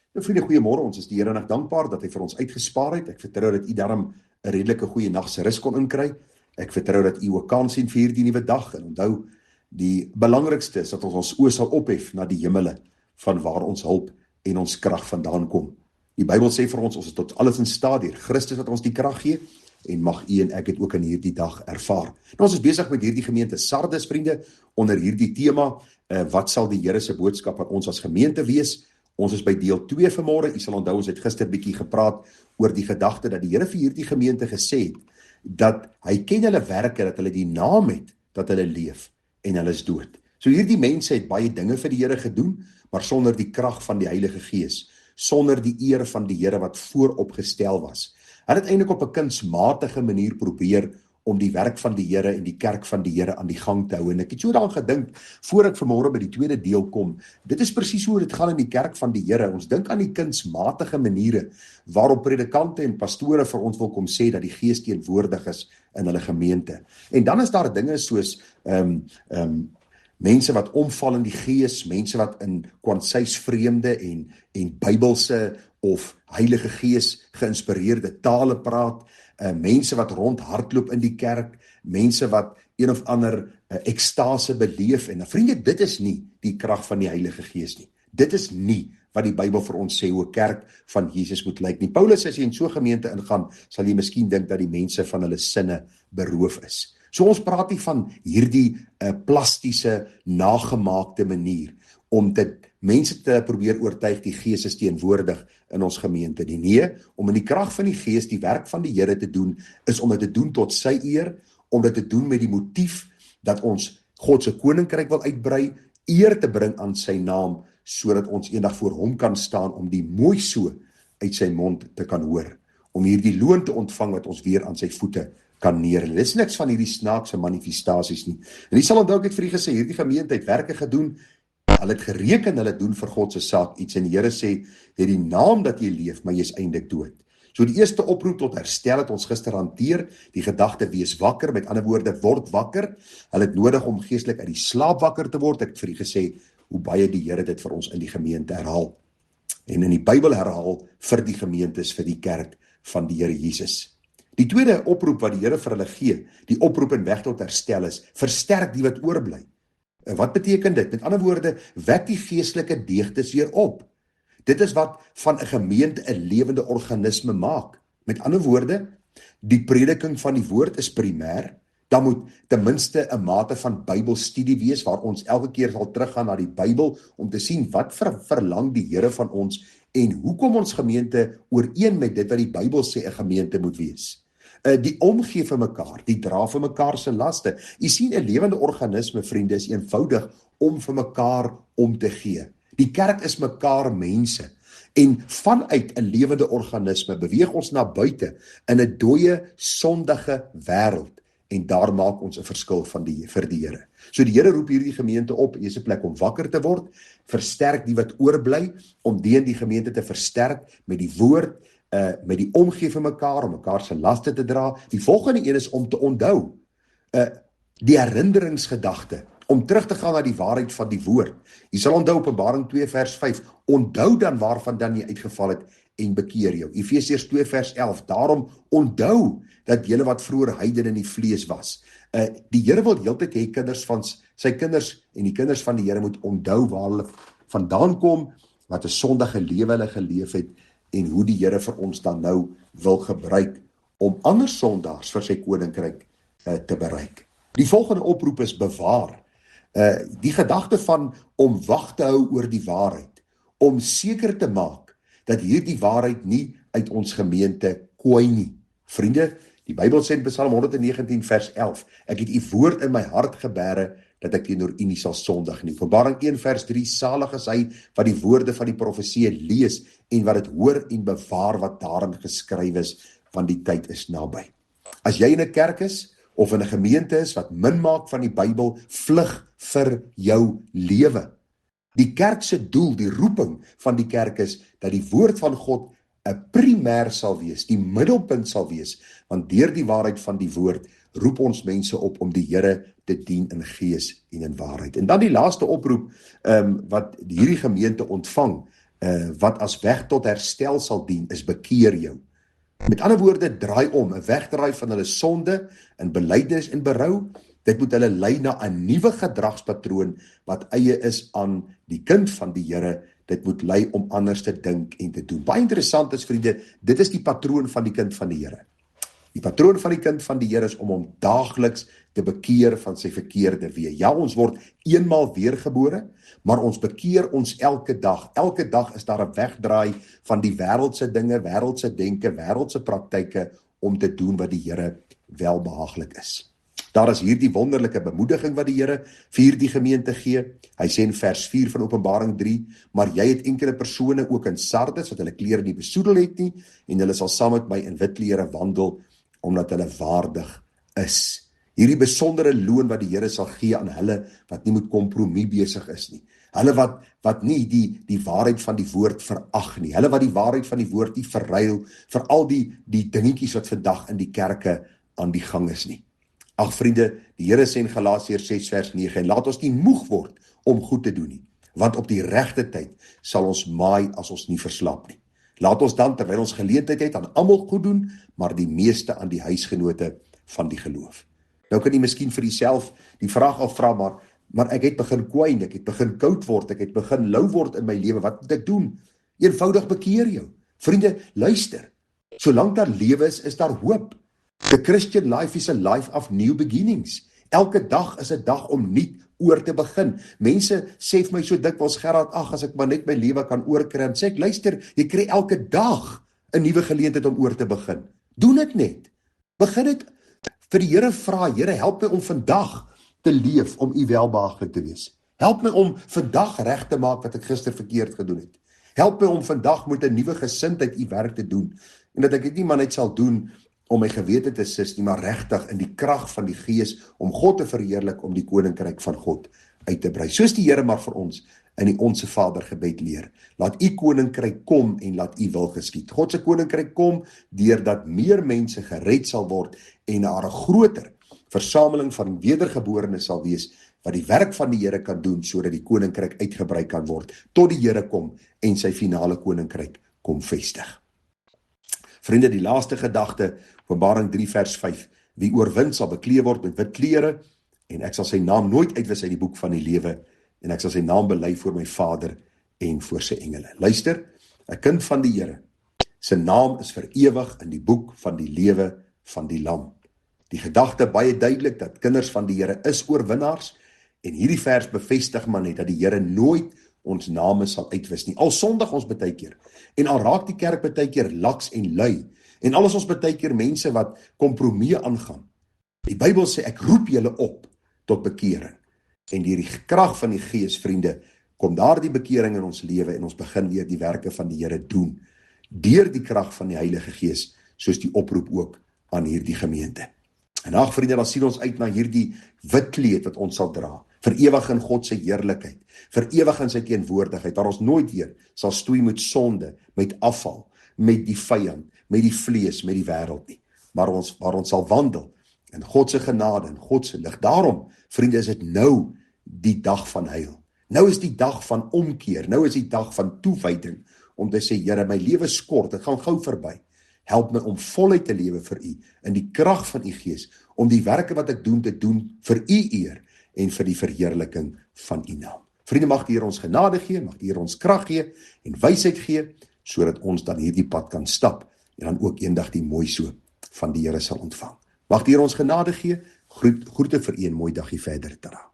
Nou vriende, goeiemôre. Ons is die Here nog dankbaar dat hy vir ons uitgespaar het. Ek vertrou dat u daarom 'n redelike goeie nag se rus kon inkry. Ek vertrou dat u ook kans sien vir hierdie nuwe dag en onthou, die belangrikste is dat ons ons oë sal ophef na die hemele van waar ons hulp en ons krag vandaan kom. Die Bybel sê vir ons is tot alles in staat deur Christus wat ons die krag gee en mag u en ek dit ook in hierdie dag ervaar. Nou, ons is besig met hierdie gemeente Sardes, vriende, onder hierdie tema, wat sal die Here se boodskap aan ons as gemeente wees? Ons is by deel 2 vanmôre. U sal onthou ons het gister bietjie gepraat oor die gedagte dat die Here vir hierdie gemeente gesê het dat hy ken hulle werke, dat hulle die naam het dat hulle leef en hulle is dood. So hierdie mense het baie dinge vir die Here gedoen, maar sonder die krag van die Heilige Gees, sonder die eer van die Here wat vooropgestel was. Hulle het eintlik op 'n kunsmatige manier probeer om die werk van die Here en die kerk van die Here aan die gang te hou. En ek het so daaraan gedink, voor ek vanmôre by die tweede deel kom, dit is presies hoe dit gaan in die kerk van die Here. Ons dink aan die kunsmatige maniere waarop predikante en pastore vir ons wil kom sê dat die Gees teenwoordig is in hulle gemeente. En dan is daar dinge soos mense wat omval in die Gees, mense wat in kwansies vreemde en Bybelse of Heilige Gees geïnspireerde tale praat, mense wat rondhardloop in die kerk, mense wat een of ander ekstase beleef, en vriende, dit is nie die krag van die Heilige Gees nie. Dit is nie wat die Bybel vir ons sê hoe 'n kerk van Jesus moet lyk nie. Paulus, as jy in so 'n gemeente ingaan, sal jy miskien dink dat die mense van hulle sinne beroof is. So ons praat nie van hierdie plastiese, nagemaakte manier om mense te probeer oortuig die Gees is teenwoordig in ons gemeente nie. Nee, om in die krag van die Gees die werk van die Here te doen, is om dit te doen tot sy eer, om dit te doen met die motief dat ons God se koninkryk wil uitbrei, eer te bring aan sy naam, sodat ons eendag voor hom kan staan om die mooi so uit sy mond te kan hoor, om hierdie loon te ontvang wat ons weer aan sy voete kan neerlê. Dis niks van hierdie snaakse manifestasies nie. En jy sal onthou ek het vir julle gesê, hierdie gemeente het werke gedoen. Hulle het gereken, hulle doen vir God se saak iets, en die Here sê, jy het die naam dat jy leef, maar jy is eintlik dood. So die eerste oproep tot herstel het ons gister hanteer, die gedagte wees wakker, met ander woorde, word wakker. Hulle het nodig om geestelik uit die slaap wakker te word. Ek het vir julle gesê, hoe baie die Here dit vir ons in die gemeente herhaal. En in die Bybel herhaal vir die gemeentes, vir die kerk van die Here Jesus. Die tweede oproep wat die Here vir hulle gee, die oproep en weg tot herstel is, versterk die wat oorbly. Wat beteken dit? Met ander woorde, wek die geestelike deegtes weer op. Dit is wat van 'n gemeente 'n lewende organisme maak. Met ander woorde, die prediking van die woord is primêr. Dan moet ten minste 'n mate van Bybelstudie wees waar ons elke keer sal teruggaan na die Bybel om te sien wat verlang die Here van ons en hoekom ons gemeente ooreen met dit wat die Bybel sê 'n gemeente moet wees. Die omgee vir mekaar, die dra vir mekaar se laste. Jy sien, 'n lewende organisme, vriende, is eenvoudig om vir mekaar om te gee. Die kerk is mekaar mense. En vanuit 'n lewende organisme beweeg ons na buite in 'n dooie, sondige wêreld. En daar maak ons 'n verskil vir die Here. So die Here roep hierdie gemeente op, hier is 'n plek om wakker te word, versterk die wat oorbly, om die gemeente te versterk met die woord, met die omgee vir mekaar, om mekaar se laste te dra. Die volgende een is om te onthou, die herinneringsgedagte, om terug te gaan na die waarheid van die woord. Jy sal onthou Openbaring 2 vers 5, onthou dan waarvan dan jy uitgeval het en bekeer jou. Efesiërs 2 vers 11, daarom onthou dat julle wat vroeër heidene in die vlees was. Die Here wil heeltyd hê kinders van sy kinders en die kinders van die Here moet onthou waar hulle vandaan kom, wat 'n sondige lewe hulle geleef het en hoe die Here vir ons dan nou wil gebruik om ander sondaars vir sy koninkryk te bereik. Die volgende oproep is bewaar. Die gedagte van om wag te hou oor die waarheid, om seker te maak dat hierdie waarheid nie uit ons gemeente kwai nie. Vriende, die Bybel sê in Psalm 119 vers 11, ek het u woord in my hart gebere, dat ek teenoor u nie sal sondig nie. Openbaring 1 vers 3, salig is hy wat die woorde van die profesie lees en wat dit hoor en bewaar wat daarin geskryf is, want die tyd is naby. As jy in 'n kerk is, of in 'n gemeente is wat min maak van die Bybel, vlug vir jou lewe. Die kerk se doel, die roeping van die kerk is, dat die woord van God 'n primêr sal wees, die middelpunt sal wees, want deur die waarheid van die woord, roep ons mense op om die Here te dien in gees en in waarheid. En dan die laaste oproep, wat hierdie gemeente ontvang, wat as weg tot herstel sal dien, is bekeer jou. Met ander woorde, draai om, 'n wegdraai van hulle sonde, in belydenis en berou. Dit moet hulle lei na 'n nuwe gedragspatroon wat eie is aan die kind van die Here. Dit moet lei om anders te dink en te doen. Baie interessant is, vriende, dit is die patroon van die kind van die Here. Die patroon van die kind van die Here is om hom daagliks te bekeer van sy verkeerde weë. Ja, ons word eenmaal weergebore, maar ons bekeer ons elke dag. Elke dag is daar 'n wegdraai van die wêreldse dinge, wêreldse denke, wêreldse praktyke om te doen wat die Here welbehaaglik is. Daar is hierdie wonderlike bemoediging wat die Here vir die gemeente gee. Hy sê in vers 4 van Openbaring 3, maar jy het enkele persone ook in Sardes, wat hulle klere nie besoedel het nie, en hulle sal saam met my in wit klere wandel, omdat hulle waardig is. Hierdie besondere loon wat die Here sal gee aan hulle wat nie met kompromie besig is nie. Hulle wat nie die waarheid van die woord verag nie. Hulle wat die waarheid van die woord nie verruil vir al die dingetjies wat vandag in die kerke aan die gang is nie. Ag vriende, die Here sê in Galasiërs 6 vers 9, en laat ons nie moeg word om goed te doen nie, want op die regte tyd sal ons maai as ons nie verslap nie. Laat ons dan, terwyl ons geleentheid het, aan almal goed doen, maar die meeste aan die huisgenote van die geloof. Nou kan jy miskien vir jouself die vraag afvra, maar ek het begin kwyn, ek het begin koud word, ek het begin lou word in my lewe, wat moet ek doen? Eenvoudig bekeer jou. Vriende, luister, solank daar lewe is daar hoop. The Christian life is a life of new beginnings. Elke dag is 'n dag om nuut oor te begin. Mense sê vir my so dikwels, Gerard, ag, as ek maar net my lewe kan oorkry, en sê ek, luister, jy kry elke dag 'n nuwe geleentheid om oor te begin. Doen dit net. Begin dit vir die Here vra, Here, help my om vandag te leef om U welbehaaglik te wees. Help my om vandag reg te maak wat ek gister verkeerd gedoen het. Help my om vandag met 'n nuwe gesindheid U werk te doen, en dat ek dit nie maar net sal doen om my gewete te sis nie, maar regtig in die krag van die Gees om God te verheerlik, om die koninkryk van God uit te brei. Soos die Here maar vir ons in die Onse Vader gebed leer. Laat U koninkryk kom en laat U wil geskied. God se koninkryk kom deurdat meer mense gered sal word en daar 'n groter versameling van wedergeborenes sal wees wat die werk van die Here kan doen sodat die koninkryk uitgebrei kan word tot die Here kom en sy finale koninkryk kom vestig. Vriende, die laaste gedagte, Openbaring 3 vers 5, wie oorwin sal bekleed word met wit klere, en ek sal sy naam nooit uitwis uit die boek van die lewe, en ek sal sy naam bely voor my Vader en voor sy engele. Luister, 'n kind van die Here, sy naam is vir ewig in die boek van die lewe van die Lam. Die gedagte baie duidelik dat kinders van die Here is oorwinnaars, en hierdie vers bevestig maar net dat die Here nooit ons name sal uitwis nie. Al sondig ons baie keer, en al raak die kerk baie keer laks en lui, en al is ons baie keer mense wat kompromie aangaan. Die Bybel sê, ek roep julle op tot bekering. En deur die krag van die Gees, vriende, kom daar die bekering in ons lewe en ons begin weer die werke van die Here doen. Deur die krag van die Heilige Gees, soos die oproep ook aan hierdie gemeente. En ag vriende, dan sien ons uit na hierdie wit kleed wat ons sal dra, vir ewig in God se heerlikheid, vir ewig in sy teenwoordigheid, waar ons nooit weer sal stoei met sonde, met afval, met die vyand, met die vlees, met die wêreld nie, maar waar ons sal wandel in God se genade en God se lig. Daarom, vriende, is dit nou die dag van heil. Nou is die dag van omkeer, nou is die dag van toewyding, om te sê, Here, my lewe skort, dit gaan gou verby. Help my om voluit te lewe vir U, in die krag van U Gees, om die werke wat ek doen, te doen vir U eer, en vir die verheerliking van U naam. Vriende, mag die Here ons genade gee, mag die Here ons krag gee, en wysheid gee, sodat ons dan hierdie pad kan stap, en dan ook eendag die mooi so van die Here sal ontvang. Mag die Here ons genade gee, groete vir U en mooi dagie verder te dra.